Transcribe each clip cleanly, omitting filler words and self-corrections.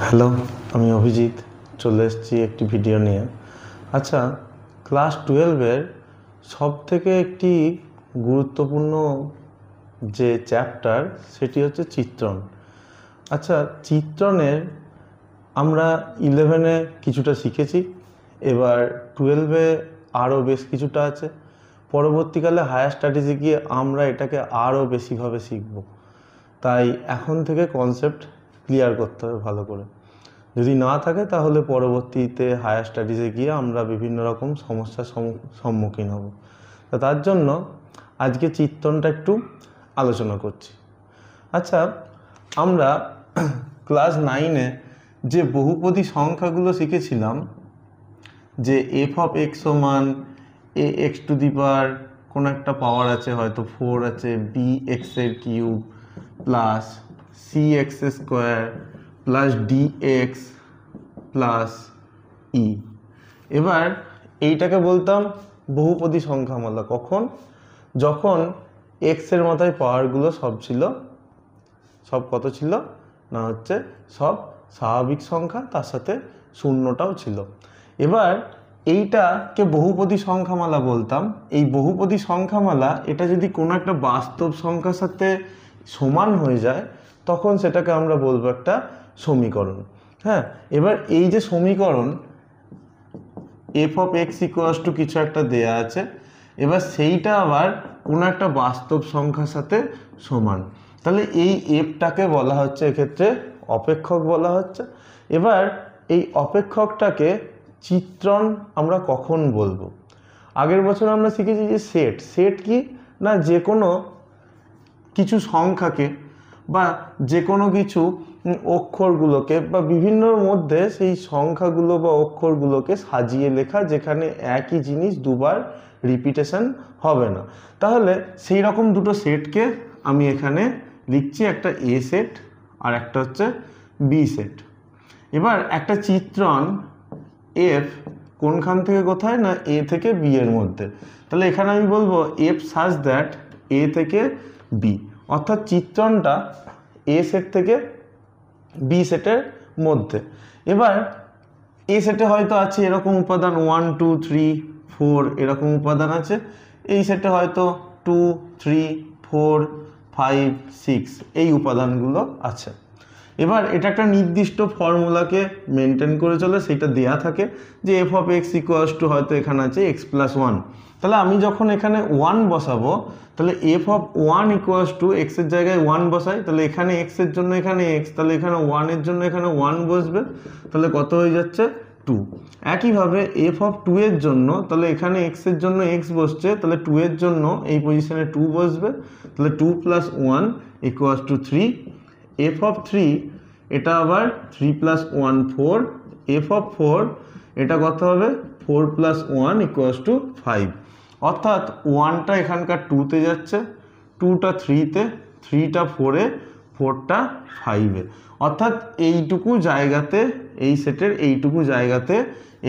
Hello, আমি অভিজিৎ চলে এসেছি একটি ভিডিও নিয়ে। আচ্ছা, ক্লাস 12-এর সবথেকে একটি গুরুত্বপূর্ণ যে চ্যাপ্টার সেটি হচ্ছে চিত্রণ। আচ্ছা, চিত্রণের আমরা 11-এ কিছুটা শিখেছি, এবার 12-এ আরও বেশ কিছুটা আছে। পরবর্তীকালে হায়ার স্টাডিজে গিয়ে আমরা এটাকে আরও বেশিভাবে শিখব, তাই এখন থেকে কনসেপ্ট ক্লিয়ার করতে হবে ভালো করে। যদি না থাকে তাহলে পরবর্তীতে হায়ার স্টাডিজে গিয়ে আমরা বিভিন্ন রকম সমস্যার সম্মুখীন হব। তো তার জন্য আজকে চিত্রণটা একটু আলোচনা করছি। আচ্ছা, আমরা ক্লাস 9-এ যে বহুপদী সংখ্যাগুলো শিখেছিলাম, যে এফ অফ এক্স সমান এ এক্স টু দি পাওয়ার কোনো একটা পাওয়ার আছে, হয়তো 4 আছে, বি এক্সের cube plus C X square plus D X plus E. এবার এইটাকে বলতাম বহুপদী সংখ্যামালা। কখন? যখন এক্সের মাথায় পাওয়ারগুলো সব ছিল, সব কত ছিল না হচ্ছে সব স্বাভাবিক সংখ্যা, তার সাথে শূন্যটাও ছিল। এবার এইটাকে বহুপদী সংখ্যামালা বলতাম। এই বহুপদী সংখ্যামালা এটা যদি কোনো একটা বাস্তব সংখ্যার সাথে সমান হয়ে যায় তখন সেটাকে আমরা বলবো একটা সমীকরণ। হ্যাঁ, এবার এই যে সমীকরণ F of X equals two কিছু একটা দেয়া আছে, এবার সেইটা আবার কোনো একটা বাস্তব সংখ্যার সাথে সমান, তাহলে এই এফটাকে বলা হচ্ছে এক্ষেত্রে অপেক্ষক বলা হচ্ছে। এবার এই অপেক্ষকটাকে চিত্রণ আমরা কখন বলবো? আগের বছর আমরা শিখেছি যে সেট। সেট কি না, যে কোনো কিছু সংখ্যাকে বা যে কোনো কিছু অক্ষরগুলোকে বা বিভিন্নর মধ্যে সেই সংখ্যাগুলো বা অক্ষরগুলোকে সাজিয়ে লেখা, যেখানে একই জিনিস দুবার রিপিটেশন হবে না। তাহলে সেই রকম দুটো সেটকে আমি এখানে লিখছি, একটা এ সেট আর একটা হচ্ছে বি সেট। এবার একটা চিত্রণ এফ কোনখান থেকে কোথায় না এ থেকে বি এর মধ্যে, তাহলে এখানে আমি বলবো এফ সাজ দ্যাট এ থেকে বি, অর্থাৎ চিত্রণটা এ সেট থেকে বি সেটের মধ্যে। এবার এ সেটে হয়তো আছে এরকম উপাদান 1 2 3 4 এরকম উপাদান আছে, এই সেটে হয়তো 2 3 4 5 6 এই উপাদানগুলো আছে। এবার এটা একটা নির্দিষ্ট ফর্মুলাকে মেনটেন করে চলে, সেটা দেয়া থাকে যে F of X equals two হয়তো এখানে আছে এক্স প্লাস 1। তাহলে আমি যখন এখানে 1 বসাবো, তাহলে এফ অফ 1 ইকুয়ালস টু এক্সের জায়গায় 1 বসাই, তাহলে এখানে এক্সের জন্য এখানে এক্স, তাহলে এখানে 1 এর জন্য এখানে 1 বসবে, তাহলে কত হয়ে যাচ্ছে 2। একইভাবে এফ অফ 2 এর জন্য, তাহলে এখানে এক্সের জন্য এক্স বসছে, তাহলে 2 এর জন্য এই পজিশনে 2 বসবে, তাহলে 2 plus 1 equals to 3। F of 3 এটা আবার 3 প্লাস 1 4, এফ অফ 4 এটা কত হবে 4 প্লাস 1 ইকুয়ালস টু 5, অর্থাৎ 1টা এখানকার 2তে যাচ্ছে, 2টা 3তে, 3টা 4-এ, 4টা 5-এ, অর্থাৎ এইটুকু জায়গাতে, এই সেটের এইটুকু জায়গাতে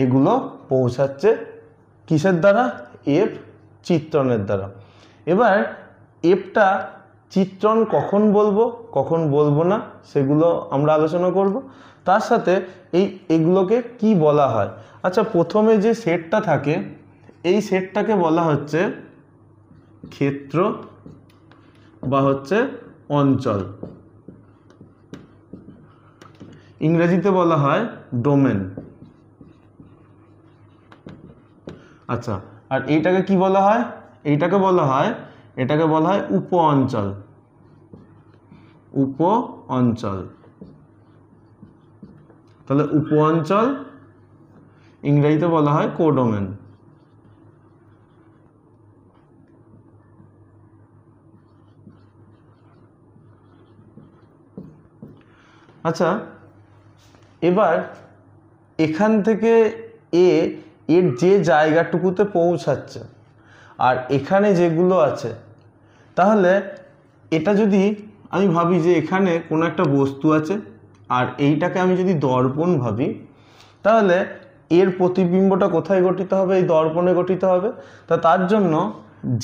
এগুলো পৌঁছাচ্ছে কিসের দ্বারা? এফ চিত্রণের দ্বারা। এবার এফটা চিত্রণ কখন বলবো কখন বলবো না সেগুলো আমরা আলোচনা করব। তার সাথে এগুলোকে কি বলা হয়। আচ্ছা, প্রথমে যে সেটটা থাকে এই সেটটাকে বলা হচ্ছে ক্ষেত্র বা হচ্ছে অঞ্চল, ইংরেজিতে বলা হয় ডোমেন। আচ্ছা, আর এইটাকে কি বলা হয়? এটাকে বলা হয় উপ অঞ্চল। উপ অঞ্চল, তাহলে উপ অঞ্চল ইংরেজিতে বলা হয় কোডোমেন। আচ্ছা, এবার এখান থেকে এর যে জায়গাটুকুতে পৌঁছাচ্ছে আর এখানে যেগুলো আছে, তাহলে এটা যদি আমি ভাবি যে এখানে কোনো একটা বস্তু আছে আর এইটাকে আমি যদি দর্পণ ভাবি, তাহলে এর প্রতিবিম্বটা কোথায় গঠিত হবে? এই দর্পণে গঠিত হবে। তার জন্য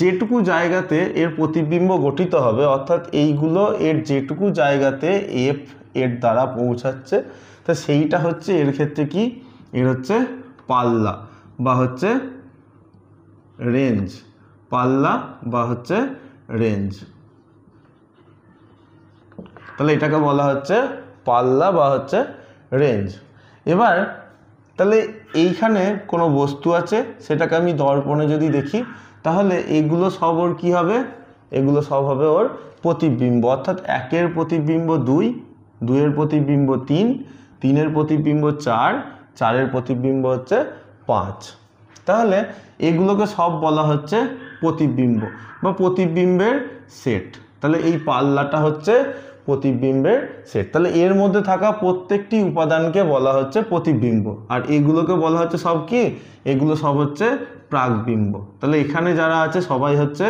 যেটুকু জায়গাতে এর প্রতিবিম্ব গঠিত হবে, অর্থাৎ এইগুলো এর যেটুকু জায়গাতে এফ এর দ্বারা পৌঁছাচ্ছে, তা সেইটা হচ্ছে এর ক্ষেত্রে কি, এর হচ্ছে পাল্লা বা হচ্ছে রেঞ্জ, পাল্লা বা হচ্ছে রেঞ্জ। তাহলে এটাকে বলা হচ্ছে পাল্লা বা হচ্ছে রেঞ্জ। এবার তাহলে এইখানে কোনো বস্তু আছে, সেটাকে আমি দর্পণে যদি দেখি, তাহলে এগুলো সব ওর কী হবে, এগুলো সব হবে ওর প্রতিবিম্ব, অর্থাৎ 1-এর প্রতিবিম্ব 2, 2-এর প্রতিবিম্ব 3, 3-এর প্রতিবিম্ব 4, 4-এর প্রতিবিম্ব হচ্ছে 5। তাহলে এগুলোকে সব বলা হচ্ছে প্রতিবিম্ব বা প্রতিবিম্বের সেট। তাহলে এই পাল্লাটা হচ্ছে প্রতিবিম্বের সেট। তাহলে এর মধ্যে থাকা প্রত্যেকটি উপাদানকে বলা হচ্ছে প্রতিবিম্ব, আর এগুলোকে বলা হচ্ছে সব কি, এগুলো সব হচ্ছে প্রাকবিম্ব। তাহলে এখানে যারা আছে সবাই হচ্ছে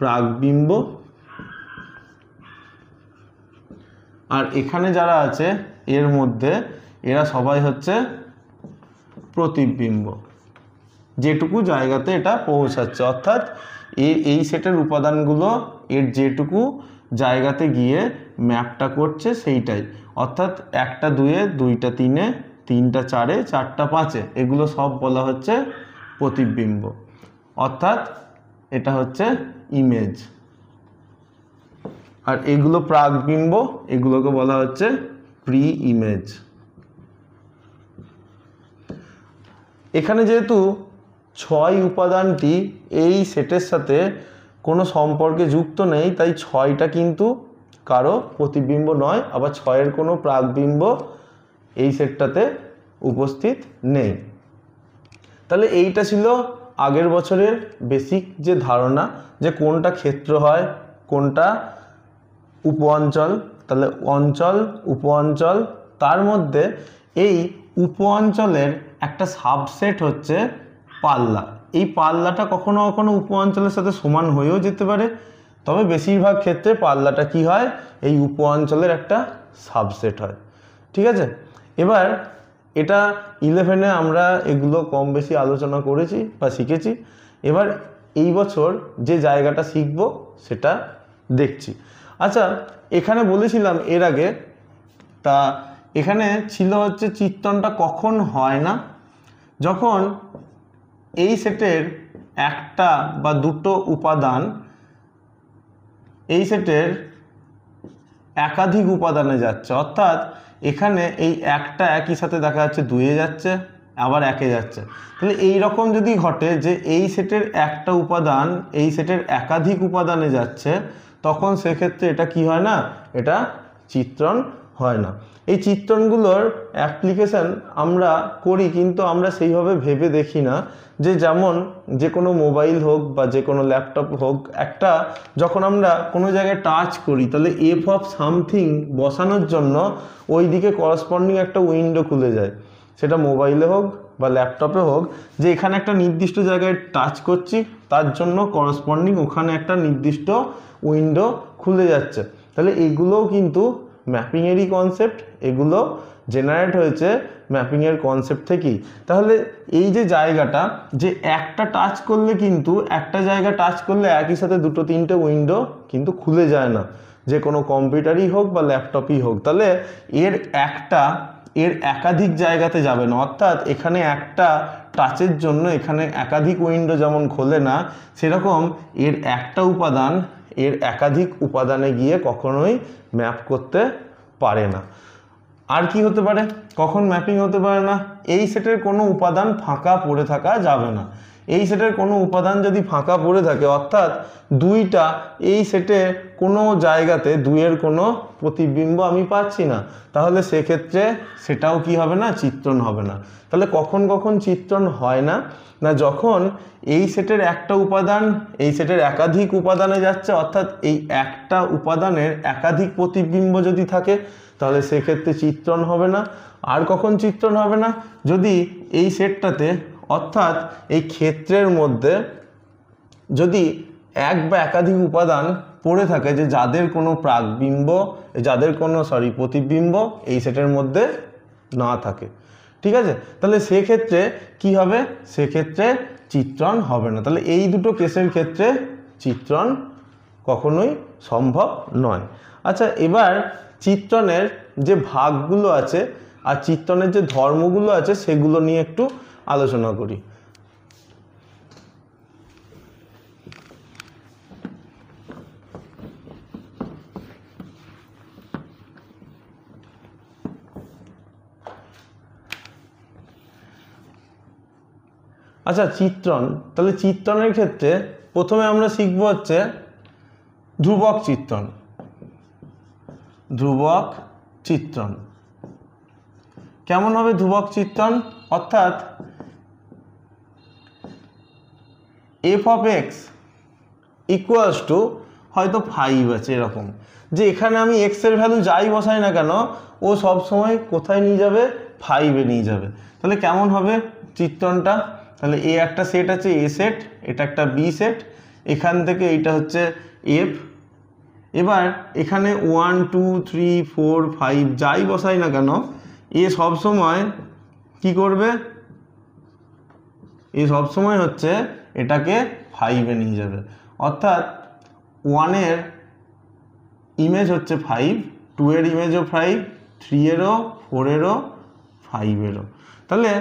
প্রাকবিম্ব, আর এখানে যারা আছে এর মধ্যে এরা সবাই হচ্ছে প্রতিবিম্ব, যেটুকু জায়গাতে এটা পৌঁছাচ্ছে, অর্থাৎ এই সেটের উপাদানগুলো এর যেটুকু জায়গাতে গিয়ে ম্যাপটা করছে সেইটাই, অর্থাৎ 1টা 2-এ, 2টা 3-এ, 3টা 4-এ, 4টা 5-এ, এগুলো সব বলা হচ্ছে প্রতিবিম্ব, অর্থাৎ এটা হচ্ছে ইমেজ। আর এগুলো প্রাকবিম্ব, এগুলোকে বলা হচ্ছে প্রি ইমেজ। এখানে যেহেতু 6 উপাদানটি এই সেটের সাথে কোনো সম্পর্কে যুক্ত নেই, তাই 6টা কিন্তু কারো প্রতিবিম্ব নয়, আবার 6-এর কোনো প্রাকবিম্ব এই সেটটাতে উপস্থিত নেই। তাহলে এইটা ছিল আগের বছরের বেসিক যে ধারণা, যে কোনটা ক্ষেত্র হয়, কোনটা উপ অঞ্চল। তাহলে অঞ্চল, উপ অঞ্চল, তার মধ্যে এই উপ অঞ্চলের একটা সাবসেট হচ্ছে পাল্লা। এই পাল্লাটা কখনো কখনো উপ অঞ্চলের সাথে সমান হয়েও যেতে পারে, তবে বেশিরভাগ ক্ষেত্রে পাল্লাটা কি হয়, এই উপ অঞ্চলের একটা সাবসেট হয়। ঠিক আছে, এবার এটা 11-এ আমরা এগুলো কম বেশি আলোচনা করেছি বা শিখেছি। এবার এই বছর যে জায়গাটা শিখব সেটা দেখছি। আচ্ছা, এখানে বলেছিলাম এর আগে, তা এখানে ছিল হচ্ছে চিত্রণটা কখন হয় না, যখন এই সেটের একটা বা দুটো উপাদান এই সেটের একাধিক উপাদানে যাচ্ছে, অর্থাৎ এখানে এই একটা একই সাথে দেখা যাচ্ছে 2-এ যাচ্ছে, আবার 1-এ যাচ্ছে। তাহলে এই রকম যদি ঘটে যে এই সেটের একটা উপাদান এই সেটের একাধিক উপাদানে যাচ্ছে, তখন সেক্ষেত্রে এটা কি হয় না, এটা চিত্রণ হয় না। এই চিত্রণগুলোর অ্যাপ্লিকেশন আমরা করি, কিন্তু আমরা সেইভাবে ভেবে দেখি না। যে যেমন যে কোনো মোবাইল হোক বা যে কোনো ল্যাপটপ হোক, একটা যখন আমরা কোনো জায়গায় টাচ করি, তাহলে এফ অফ সামথিং বসানোর জন্য ওই দিকে করসপন্ডিং একটা উইন্ডো খুলে যায়, সেটা মোবাইলে হোক বা ল্যাপটপে হোক, যে এখানে একটা নির্দিষ্ট জায়গায় টাচ করছি, তার জন্য করসপন্ডিং ওখানে একটা নির্দিষ্ট উইন্ডো খুলে যাচ্ছে। তাহলে এগুলোও কিন্তু ম্যাপিংয়েরই কনসেপ্ট, এগুলো জেনারেট হয়েছে ম্যাপিংয়ের কনসেপ্ট থেকেই। তাহলে এই যে জায়গাটা, যে একটা টাচ করলে কিন্তু একটা জায়গা টাচ করলে একই সাথে 2-3টে উইন্ডো কিন্তু খুলে যায় না, যে কোনো কম্পিউটারই হোক বা ল্যাপটপই হোক। তাহলে এর একাধিক জায়গাতে যাবে না, অর্থাৎ এখানে একটা টাচের জন্য এখানে একাধিক উইন্ডো যেমন খোলে না, সেরকম এর একটা উপাদান এর একাধিক উপাদানে গিয়ে কখনোই ম্যাপ করতে পারে না। আর কি হতে পারে, কখন ম্যাপিং হতে পারে না, এই সেটের কোনো উপাদান ফাঁকা পড়ে থাকা যাবে না। এই সেটের কোনো উপাদান যদি ফাঁকা পড়ে থাকে, অর্থাৎ 2টা এই সেটে কোনো জায়গাতে 2-এর কোনো প্রতিবিম্ব আমি পাচ্ছি না, তাহলে সেক্ষেত্রে সেটাও কি হবে না, চিত্রণ হবে না। তাহলে কখন কখন চিত্রণ হয় না, না যখন এই সেটের একটা উপাদান এই সেটের একাধিক উপাদানে যাচ্ছে, অর্থাৎ এই একটা উপাদানের একাধিক প্রতিবিম্ব যদি থাকে, তাহলে সেক্ষেত্রে চিত্রণ হবে না। আর কখন চিত্রণ হবে না, যদি এই সেটটাতে অর্থাৎ এই ক্ষেত্রের মধ্যে যদি এক বা একাধিক উপাদান পড়ে থাকে, যে যাদের কোনো প্রাকবিম্ব যাদের কোনো প্রতিবিম্ব এই সেটের মধ্যে না থাকে। ঠিক আছে, তাহলে সেক্ষেত্রে কি হবে, সেক্ষেত্রে চিত্রণ হবে না। তাহলে এই দুটো কেসের ক্ষেত্রে চিত্রণ কখনোই সম্ভব নয়। আচ্ছা, এবার চিত্রণের যে ভাগগুলো আছে আর চিত্রণের যে ধর্মগুলো আছে সেগুলো নিয়ে একটু আলোচনা করি। আচ্ছা, চিত্রণ, তাহলে চিত্রণের ক্ষেত্রে প্রথমে আমরা শিখব হচ্ছে ধ্রুবক চিত্রণ। ধ্রুবক চিত্রণ কেমন হবে? ধ্রুবক চিত্রণ অর্থাৎ F of X equals two হয়তো 5 আছে, এরকম যে এখানে আমি এক্স এর ভ্যালু যাই বসাই না কেন ও সব সময় কোথায় নিয়ে যাবে? 5-এ নিয়ে যাবে। তাহলে কেমন হবে চিত্রণটা? তাহলে এ একটা সেট আছে, এ সেট, এটা একটা বি সেট, এখান থেকে এইটা হচ্ছে এফ। এবার এখানে 1 2 3 4 5 যাই বসাই না কেন এ সব সময় কি করবে? এ সব সময় হচ্ছে এটাকে 5-এ নিয়ে যাবে। অর্থাৎ 1-এর ইমেজ হচ্ছে 5, 2-এর ইমেজও 5, 3-এরও, 4-এরও, 5-এরও। তাহলে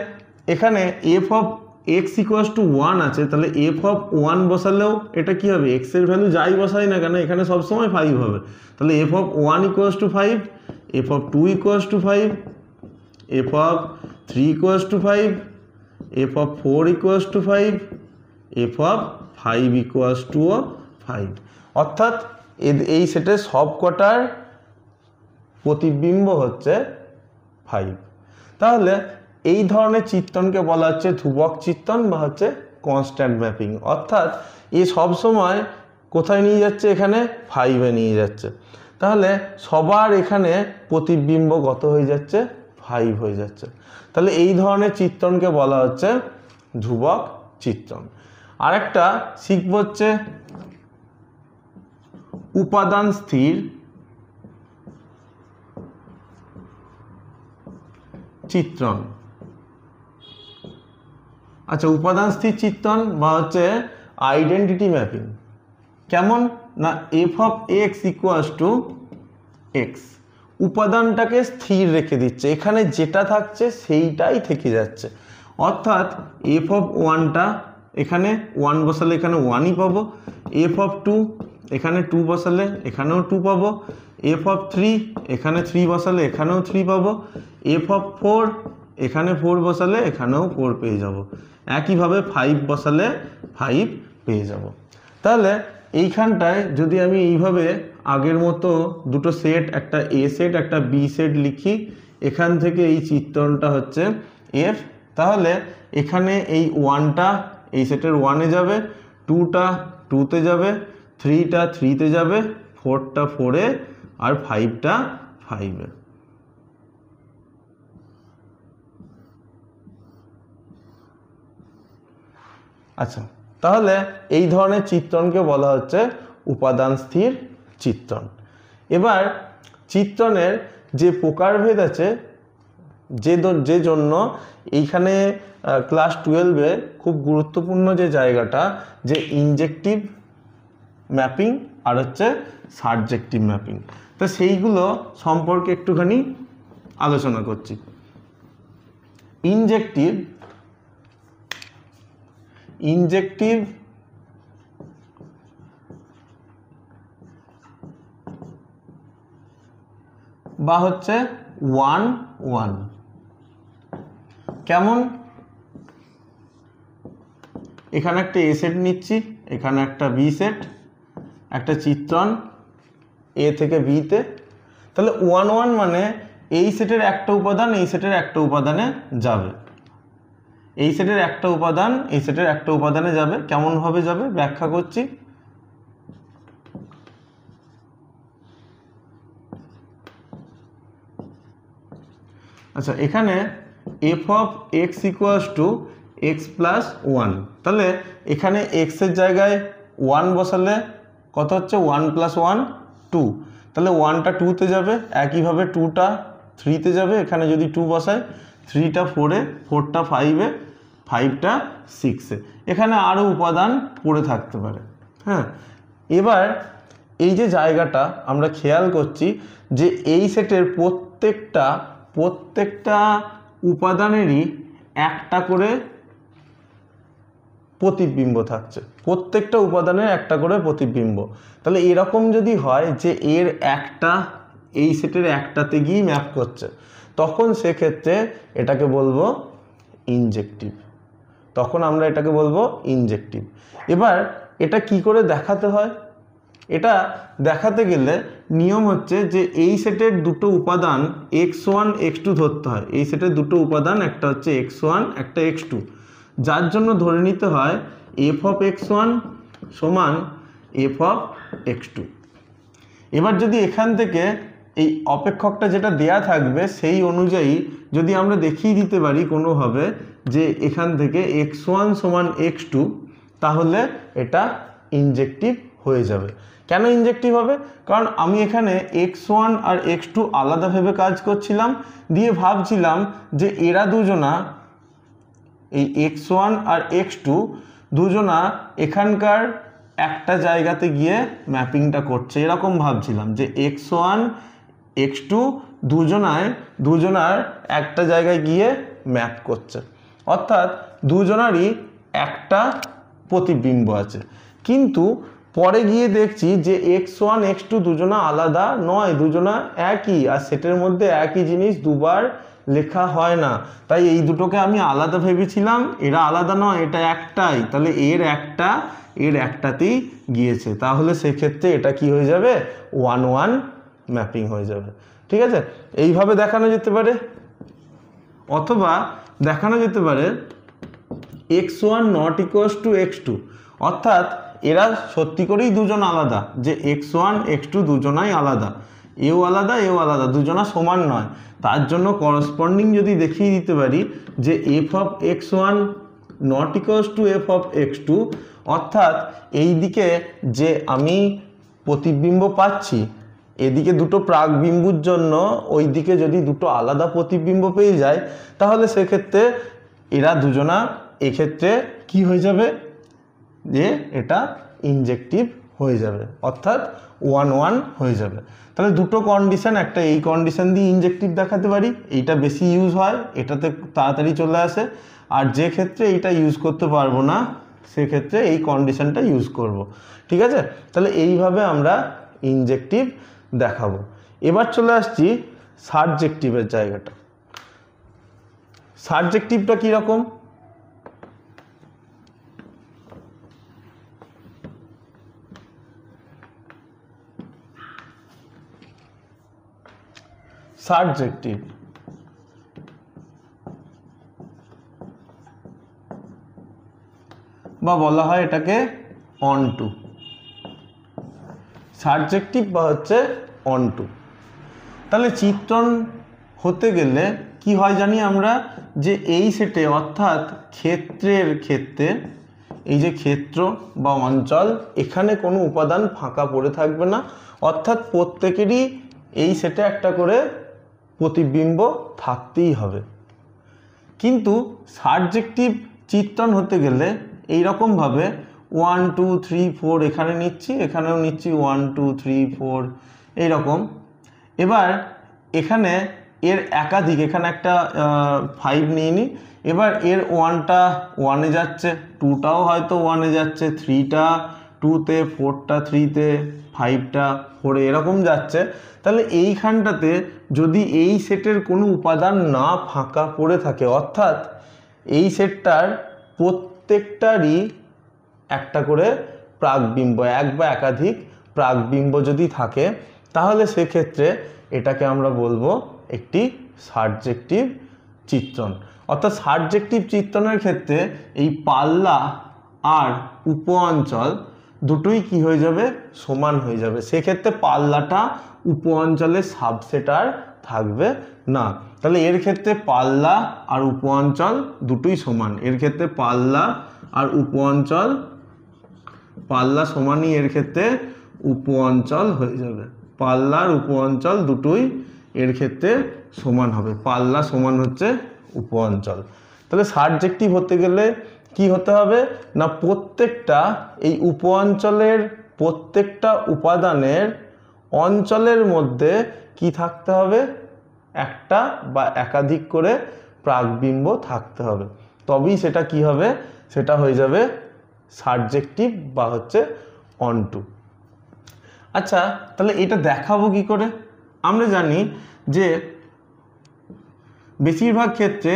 এখানে F of X equals two 1 আছে, তাহলে এফ অফ 1 বসালেও এটা কি হবে? এক্স এর ভ্যালু যাই বসাই না কেন এখানে সবসময় 5 হবে। তাহলে F of 1 equals to 5, F of 2 equals to 5, F of 3 equals to 5, F of 4 equals to 5, F of 5 equals to 5। অর্থাৎ এই সেটের সব কটার প্রতিবিম্ব হচ্ছে 5। তাহলে এই ধরনের চিত্রণকে বলা হচ্ছে ধ্রুবক চিত্রণ বা হচ্ছে কনস্ট্যান্ট ম্যাপিং। অর্থাৎ এ সব সময় কোথায় নিয়ে যাচ্ছে? এখানে 5-এ নিয়ে যাচ্ছে। তাহলে সবার এখানে প্রতিবিম্ব কত হয়ে যাচ্ছে? 5 হয়ে যাচ্ছে। তাহলে এই ধরনের চিত্রণকে বলা হচ্ছে ধ্রুবক চিত্রণ। আরেকটা শিখব হচ্ছে উপাদান স্থির চিত্রণ। আচ্ছা, উপাদান স্থির চিত্রণ বা হচ্ছে আইডেন্টিটি ম্যাপিং কেমন? না F of X equals to X, উপাদানটাকে স্থির রেখে দিচ্ছে, এখানে যেটা থাকছে সেইটাই থেকে যাচ্ছে। অর্থাৎ এফ অফ 1টা এখানে 1 বসালে এখানে 1ই পাবো, এফ অফ 2 এখানে 2 বসালে এখানেও 2 পাবো, এফ অফ 3 এখানে 3 বসালে এখানেও 3 পাবো, এফ অফ 4 এখানে 4 বসালে এখানেও 4 পেয়ে যাব। একইভাবে 5 বসালে 5 পেয়ে যাব। তাহলে এইখানটায় যদি আমি এইভাবে আগের মতো দুটো সেট, একটা এ সেট একটা বি সেট লিখি, এখান থেকে এই চিত্রণটা হচ্ছে এফ। তাহলে এখানে এই 1টা এই সেটের 1-এ যাবে, 2টা 2-তে যাবে, 3টা 3-তে যাবে, 4টা 4-এ, আর 5টা 5-এ। আচ্ছা, তাহলে এই ধরনের চিত্রণকে বলা হচ্ছে উপাদান স্থির চিত্রণ। এবার চিত্রণের যে প্রকারভেদ আছে, যে জন্য এইখানে ক্লাস 12-এ খুব গুরুত্বপূর্ণ যে জায়গাটা, যে ইনজেকটিভ ম্যাপিং আর হচ্ছে সাবজেক্টিভ ম্যাপিং, তো সেইগুলো সম্পর্কে একটুখানি আলোচনা করছি। ইনজেকটিভ বা হচ্ছে 1-1 কেমন? এখানে একটা এ সেট নিচ্ছি, এখানে একটা বি সেট, একটা চিত্রণ এ থেকে বিতে। তাহলে 1-1 মানে এই সেটের একটা উপাদান এই সেটের একটা উপাদানে যাবে, এই সেটের একটা উপাদান এই সেটের একটা উপাদানে যাবে। কেমনভাবে যাবে ব্যাখ্যা করছি। আচ্ছা, এখানে F of X equals to x plus 1, তাহলে এখানে এক্স এর জায়গায় 1 বসালে কত হচ্ছে? 1 + 1 2, তাহলে 1টা 2-তে যাবে, একইভাবে 2টা 3-তে যাবে, এখানে যদি 2 বসায়, 3টা 4-এ, 4টা 5-এ, 5টা 6-এ, এখানে আরও উপাদান পড়ে থাকতে পারে। হ্যাঁ, এবার এই যে জায়গাটা আমরা খেয়াল করছি যে এই সেটের প্রত্যেকটা উপাদানেরই একটা করে প্রতিবিম্ব থাকছে, প্রত্যেকটা উপাদানের একটা করে প্রতিবিম্ব। তাহলে এরকম যদি হয় যে এর একটা এই সেটের একটাতে গিয়ে ম্যাপ করছে, তখন সেক্ষেত্রে এটাকে বলবো ইনজেক্টিভ। তখন আমরা এটাকে বলবো ইনজেক্টিভ। এবার এটা কি করে দেখাতে হয়? এটা দেখাতে গেলে নিয়ম হচ্ছে যে এই সেটের দুটো উপাদান x1 x2 ধরতে হয়। এই সেটের দুটো উপাদান, একটা হচ্ছে x1 একটা x2, যার জন্য ধরে নিতে হয় f of x1 সমান f of x2। এবার যদি এখান থেকে এই অপেক্ষকটা যেটা দেয়া থাকবে সেই অনুযায়ী যদি আমরা দেখিয়ে দিতে পারি কোনোভাবে যে এখান থেকে x1 সমান x2, তাহলে এটা ইনজেক্টিভ হয়ে যাবে। কেন ইনজেক্টিভ হবে? কারণ আমি এখানে x1 আর x2 আলাদা ভেবে কাজ করছিলাম, দিয়ে ভাবছিলাম যে এরা দুজনা, এই x1 আর x2 দুজনা এখানকার একটা জায়গাতে গিয়ে ম্যাপিংটা করছে, এরকম ভাবছিলাম যে x1 x2 দুজনার একটা জায়গায় গিয়ে ম্যাপ করছে, অর্থাৎ দুজনারই একটা প্রতিবিম্ব আছে। কিন্তু পরে গিয়ে দেখছি যে x1 x2 দুজনা আলাদা নয়, দুজনা একই, আর সেটের মধ্যে একই জিনিস দুবার লেখা হয় না। তাই এই দুটোকে আমি আলাদা ভেবেছিলাম, এরা আলাদা নয়, এটা একটাই। তাহলে এর একটাতেই গিয়েছে, তাহলে সেক্ষেত্রে এটা কি হয়ে যাবে? 1-1 ম্যাপিং হয়ে যাবে। ঠিক আছে, এইভাবে দেখানো যেতে পারে। অথবা দেখানো যেতে পারে x1 not equals to x2, অর্থাৎ এরা সত্যি করেই দুজন আলাদা, যে x1 x2 দুজনাই আলাদা, এও আলাদা, দুজনা সমান নয়। তার জন্য করসপন্ডিং যদি দেখিয়ে দিতে পারি যে f of x1 not equals to f of x2, অর্থাৎ এই দিকে যে আমি প্রতিবিম্ব পাচ্ছি, এদিকে দুটো প্রাকবিম্বুর জন্য ওই দিকে যদি দুটো আলাদা প্রতিবিম্ব পেয়ে যায়, তাহলে সেক্ষেত্রে এরা দুজনা এক্ষেত্রে কি হয়ে যাবে? যে এটা ইনজেক্টিভ হয়ে যাবে, অর্থাৎ 1-1 হয়ে যাবে। তাহলে দুটো কন্ডিশন, একটা এই কন্ডিশন দিয়ে ইনজেক্টিভ দেখাতে পারি, এইটা বেশি ইউজ হয়, এটাতে তাড়াতাড়ি চলে আসে। আর যে ক্ষেত্রে এইটা ইউজ করতে পারবো না, সেক্ষেত্রে এই কন্ডিশনটা ইউজ করব। ঠিক আছে, তাহলে এইভাবে আমরা ইনজেক্টিভ দেখাবো। এবার চলে আসছি সাবজেক্টিভের জায়গাটা। সাবজেক্টিভটা কীরকম? সাবজেক্টিভ বা বলা হয় এটাকে অনটু। সাবজেক্টিভ বা হচ্ছে অনটু। তাহলে চিত্রণ হতে গেলে কি হয় জানি আমরা, যে এই সেটে অর্থাৎ ক্ষেত্রের ক্ষেত্রে, এই যে ক্ষেত্র বা অঞ্চল, এখানে কোনো উপাদান ফাঁকা পড়ে থাকবে না, অর্থাৎ প্রত্যেকেরই এই সেটে একটা করে প্রতিবিম্ব থাকতেই হবে। কিন্তু সাবজেক্টিভ চিত্রণ হতে গেলে এইরকমভাবে 1 2 3 4 এখানে নিচ্ছি, এখানেও নিচ্ছি 1 2 3 4 এইরকম। এবার এখানে এর একাধিক, এখানে একটা 5 নিয়ে নিই। এবার এর 1টা 1-এ যাচ্ছে, 2টাও হয়তো 1-এ যাচ্ছে, 3টা 2-তে, 4টা 3-তে, 5টা 4-এ, এরকম যাচ্ছে। তাহলে এইখানটাতে যদি এই সেটের কোনো উপাদান না ফাঁকা পড়ে থাকে, অর্থাৎ এই সেটটার প্রত্যেকটারই একটা করে প্রাকবিম্ব, এক বা একাধিক প্রাকবিম্ব যদি থাকে, তাহলে সেক্ষেত্রে এটাকে আমরা বলবো একটি সাবজেক্টিভ চিত্রণ। অর্থাৎ সাবজেক্টিভ চিত্রণের ক্ষেত্রে এই পাল্লা আর উপ অঞ্চল দুটোই কি হয়ে যাবে? সমান হয়ে যাবে। সেক্ষেত্রে পাল্লাটা উপ অঞ্চলের সাবসেট আর থাকবে না। তাহলে এর ক্ষেত্রে পাল্লা আর উপ অঞ্চল দুটোই সমান। এর ক্ষেত্রে পাল্লা আর উপ অঞ্চল, পাল্লা সমানই এর ক্ষেত্রে উপ অঞ্চল হয়ে যাবে। পাল্লা আর উপ অঞ্চল দুটোই এর ক্ষেত্রে সমান হবে। পাল্লা সমান হচ্ছে উপ অঞ্চল। তাহলে সাবজেক্টিভ হতে গেলে কি হতে হবে না, প্রত্যেকটা এই উপ অঞ্চলের প্রত্যেকটা উপাদানের অঞ্চলের মধ্যে কি থাকতে হবে, একটা বা একাধিক করে প্রাকবিম্ব থাকতে হবে, তবেই সেটা কি হবে, সেটা হয়ে যাবে সাবজেক্টিভ বা হচ্ছে অনটু। আচ্ছা, তাহলে এটা দেখাবো কি করে? আমরা জানি যে বেশিরভাগ ক্ষেত্রে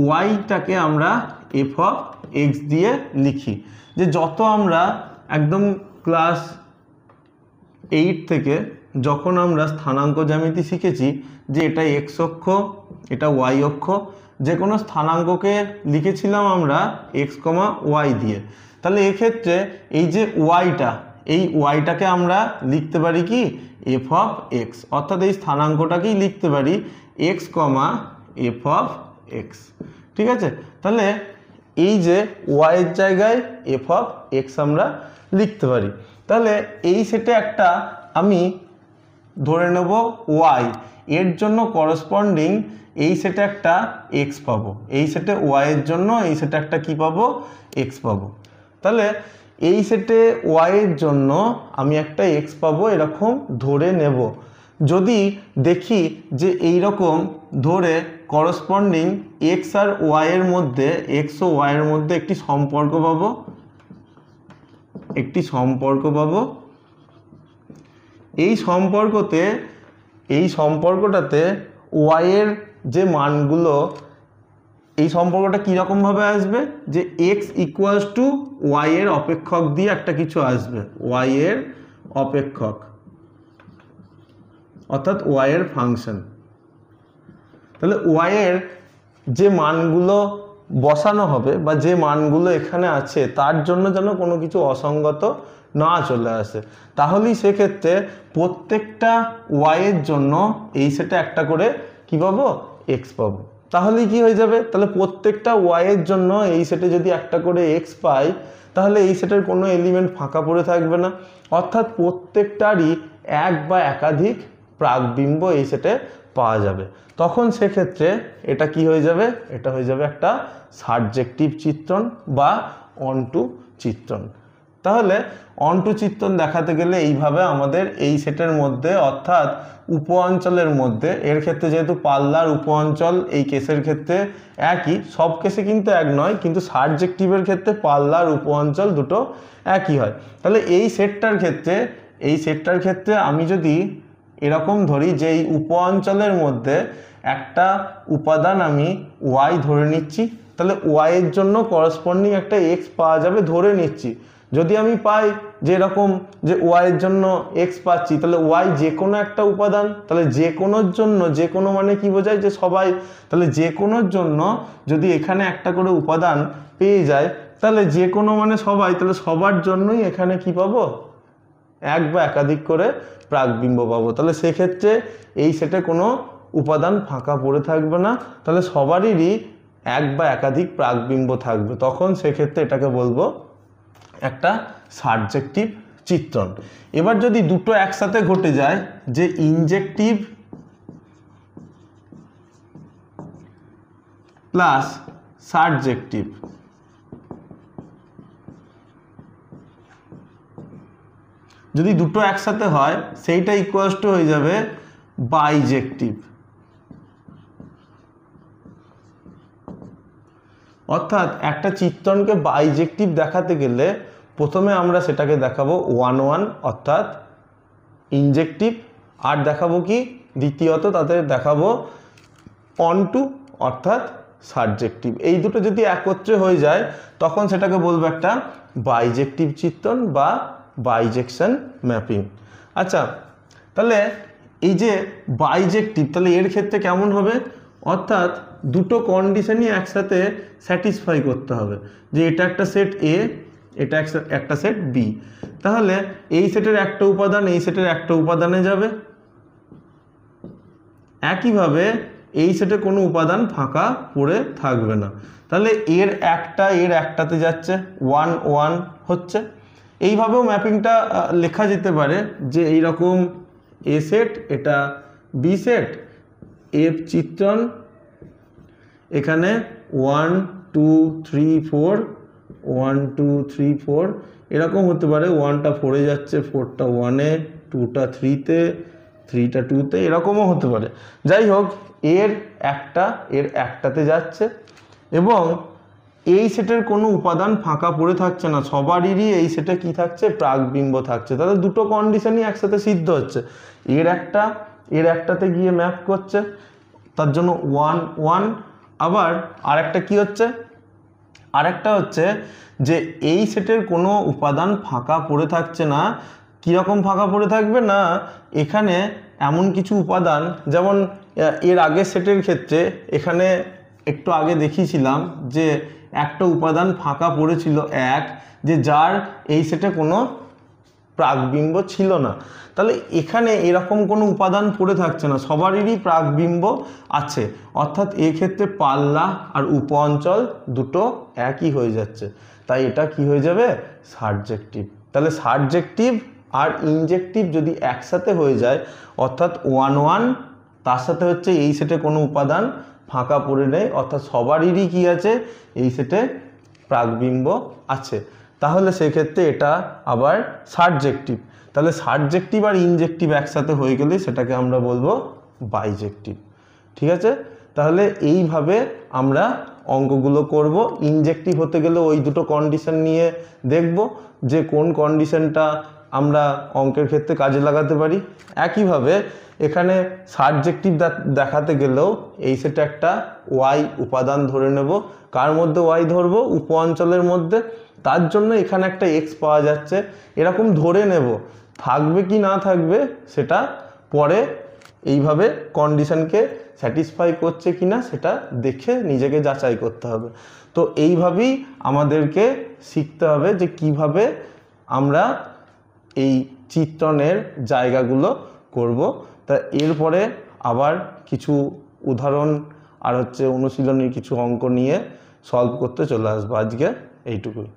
ওয়াইটাকে আমরা এফ অফ এক্স দিয়ে লিখি। যে যত আমরা একদম ক্লাস 8 থেকে যখন আমরা স্থানাঙ্ক জ্যামিতি শিখেছি যে এটা এক্স অক্ষ, এটা ওয়াই অক্ষ, যে কোনো স্থানাঙ্ককে লিখেছিলাম আমরা এক্স কমা ওয়াই দিয়ে। তাহলে এক্ষেত্রে এই যে ওয়াইটা, এই ওয়াইটাকে আমরা লিখতে পারি কি এফ অফ এক্স, অর্থাৎ এই স্থানাঙ্কটাকেই লিখতে পারি x comma F of x. ঠিক আছে, তাহলে এই যে ওয়াইয়ের জায়গায় এফ অফ এক্স আমরা লিখতে পারি। তাহলে এই সেটে একটা আমি ধরে নেব ওয়াই, এর জন্য করসপন্ডিং এই সেটে একটা এক্স পাবো, এই সেটে ওয়াইয়ের জন্য এই সেটে একটা কি পাবো, এক্স পাবো। তাহলে এই সেটে ওয়াইয়ের জন্য আমি একটা এক্স পাবো এরকম ধরে নেব। যদি দেখি যে এই রকম ধরে করসপন্ডিং এক্স আর ওয়াইয়ের মধ্যে, এক্স ও ওয়াইয়ের মধ্যে একটি সম্পর্ক পাবো, একটি সম্পর্ক পাবো। এই সম্পর্কটাতে ওয়াইয়ের যে মানগুলো, এই সম্পর্কটা কীরকমভাবে আসবে, যে এক্স ইকুয়ালস টু ওয়াইয়ের অপেক্ষক দিয়ে একটা কিছু আসবে, ওয়াইয়ের অপেক্ষক অর্থাৎ ওয়াইয়ের ফাংশন। তাহলে ওয়াইয়ের যে মানগুলো বসানো হবে বা যে মানগুলো এখানে আছে তার জন্য যেন কোনো কিছু অসঙ্গত না চলে আসে, তাহলেই সেক্ষেত্রে প্রত্যেকটা ওয়াইয়ের জন্য এই সেটে একটা করে কি পাবো, এক্স পাবো। তাহলেই কি হয়ে যাবে, তাহলে প্রত্যেকটা ওয়াইয়ের জন্য এই সেটে যদি একটা করে এক্স পাই, তাহলে এই সেটের কোনো এলিমেন্ট ফাঁকা পড়ে থাকবে না, অর্থাৎ প্রত্যেকটারই এক বা একাধিক প্রাকবিম্ব এই সেটে পাওয়া যাবে। তখন সেক্ষেত্রে এটা কি হয়ে যাবে, এটা হয়ে যাবে একটা সাবজেক্টিভ চিত্রণ বা অনটু চিত্রণ। তাহলে অনটু চিত্রণ দেখাতে গেলে এইভাবে আমাদের এই সেটের মধ্যে অর্থাৎ উপ অঞ্চলের মধ্যে, এর ক্ষেত্রে যেহেতু পাল্লার উপ অঞ্চল এই কেসের ক্ষেত্রে একই, সব কেসে কিন্তু এক নয়, কিন্তু সাবজেক্টিভের ক্ষেত্রে পাল্লার উপ অঞ্চল দুটো একই হয়। তাহলে এই সেটটার ক্ষেত্রে আমি যদি এরকম ধরি যে এই উপ অঞ্চলের মধ্যে একটা উপাদান আমি ওয়াই ধরে নিচ্ছি, তাহলে ওয়াইয়ের জন্য করসপন্ডিং একটা এক্স পাওয়া যাবে ধরে নিচ্ছি। যদি আমি পাই যে এরকম যে ওয়াইয়ের জন্য এক্স পাচ্ছি, তাহলে ওয়াই যে কোনো একটা উপাদান, তাহলে যে কোনোর জন্য, যে কোনো মানে কি বোঝায়, যে সবাই, তাহলে যে কোনোর জন্য যদি এখানে একটা করে উপাদান পেয়ে যায়, তাহলে যে কোনো মানে সবাই, তাহলে সবার জন্যই এখানে কি পাবো, এক বা একাধিক করে প্রাকবিম্ব পাবো। তাহলে সেক্ষেত্রে এই সেটে কোনো উপাদান ফাঁকা পড়ে থাকবে না, তাহলে সবারই এক বা একাধিক প্রাকবিম্ব থাকবে। তখন সেক্ষেত্রে এটাকে বলবো একটা সাবজেক্টিভ চিত্রণ। এবার যদি দুটো একসাথে ঘটে যায়, যে ইনজেক্টিভ প্লাস সাবজেক্টিভ, যদি দুটো একসাথে হয় সেইটা ইকুয়ালস টু হয়ে যাবে বাইজেক্টিভ। অর্থাৎ একটা চিত্রণকে বাইজেক্টিভ দেখাতে গেলে প্রথমে আমরা সেটাকে দেখাবো 1-1 অর্থাৎ ইনজেক্টিভ, আর দেখাবো কি দ্বিতীয়ত তাদের দেখাবো অনটু অর্থাৎ সাবজেক্টিভ। এই দুটো যদি একত্রে হয়ে যায় তখন সেটাকে বলবো একটা বাইজেক্টিভ চিত্রণ বা বাইজেকশন ম্যাপিং। আচ্ছা, তাহলে এই যে বাইজেক্টিভ, তাহলে এর ক্ষেত্রে কেমন হবে, অর্থাৎ দুটো কন্ডিশনই একসাথে স্যাটিসফাই করতে হবে, যে এটা একটা সেট এ, এটা একটা সেট বি। তাহলে এই সেটের একটা উপাদান এই সেটের একটা উপাদানে যাবে, একইভাবে এই সেটে কোনো উপাদান ফাঁকা পড়ে থাকবে না। তাহলে এর একটাতে যাচ্ছে, 1-1 হচ্ছে। এইভাবেও ম্যাপিংটা লেখা যেতে পারে যে এইরকম এ সেট, এটা বি সেট, এফ চিত্রণ, এখানে 1 2 3 4 1 2 3 4 এরকম হতে পারে 1টা 4-এ যাচ্ছে, 4টা 1-এ, 2টা 3-তে, 3টা 2-তে, এরকমও হতে পারে। যাই হোক, এর একটাতে যাচ্ছে এবং এই সেটের কোনো উপাদান ফাঁকা পড়ে থাকছে না, সবারই এই সেটে কি থাকছে, প্রাকবিম্ব থাকছে। তাহলে দুটো কন্ডিশনই একসাথে সিদ্ধ হচ্ছে। এর একটাতে গিয়ে ম্যাপ করছে, তার জন্য 1 1। আবার আরেকটা কি হচ্ছে, আরেকটা হচ্ছে যে এই সেটের কোনো উপাদান ফাঁকা পড়ে থাকছে না। কীরকম ফাঁকা পড়ে থাকবে না, এখানে এমন কিছু উপাদান, যেমন এর আগের সেটের ক্ষেত্রে এখানে একটু আগে দেখিয়েছিলাম যে একটা উপাদান ফাঁকা পড়েছিল 1, যে যার এই সেটে কোনো প্রাকবিম্ব ছিল না। তাহলে এখানে এরকম কোনো উপাদান পড়ে থাকছে না, সবারই প্রাকবিম্ব আছে। অর্থাৎ এক্ষেত্রে পাল্লা আর উপ অঞ্চল দুটো একই হয়ে যাচ্ছে, তাই এটা কি হয়ে যাবে, সারজেক্টিভ। তাহলে সারজেক্টিভ আর ইনজেক্টিভ যদি একসাথে হয়ে যায়, অর্থাৎ 1 1, তার সাথে হচ্ছে এই সেটে কোনো উপাদান ফাঁকা পড়ে নেই, অর্থাৎ সবারই কি আছে, এই সেটে প্রাকবিম্ব আছে, তাহলে সেক্ষেত্রে এটা আবার সারজেক্টিভ। তাহলে সারজেক্টিভ আর ইনজেক্টিভ একসাথে হয়ে গেলে সেটাকে আমরা বলবো বাইজেক্টিভ। ঠিক আছে, তাহলে এইভাবে আমরা অঙ্কগুলো করব। ইনজেক্টিভ হতে গেলে ওই দুটো কন্ডিশন নিয়ে দেখব যে কোন কন্ডিশনটা আমরা অঙ্কের ক্ষেত্রে কাজে লাগাতে পারি। একইভাবে এখানে সাবজেক্টিভ দেখাতে গেলেও এই সেটে একটা ওয়াই উপাদান ধরে নেব। কার মধ্যে ওয়াই ধরবো, উপ অঞ্চলের মধ্যে। তার জন্য এখানে একটা এক্স পাওয়া যাচ্ছে, এরকম ধরে নেব। থাকবে কি না থাকবে সেটা পরে এইভাবে কন্ডিশনকে স্যাটিসফাই করছে কিনা সেটা দেখে নিজেকে যাচাই করতে হবে। তো এইভাবেই আমাদেরকে শিখতে হবে যে কিভাবে আমরা এই চিত্রণের জায়গাগুলো করব। তা এরপরে আবার কিছু উদাহরণ আর হচ্ছে অনুশীলনীর কিছু অঙ্ক নিয়ে সলভ করতে চলে আসবো। আজকে এইটুকুই।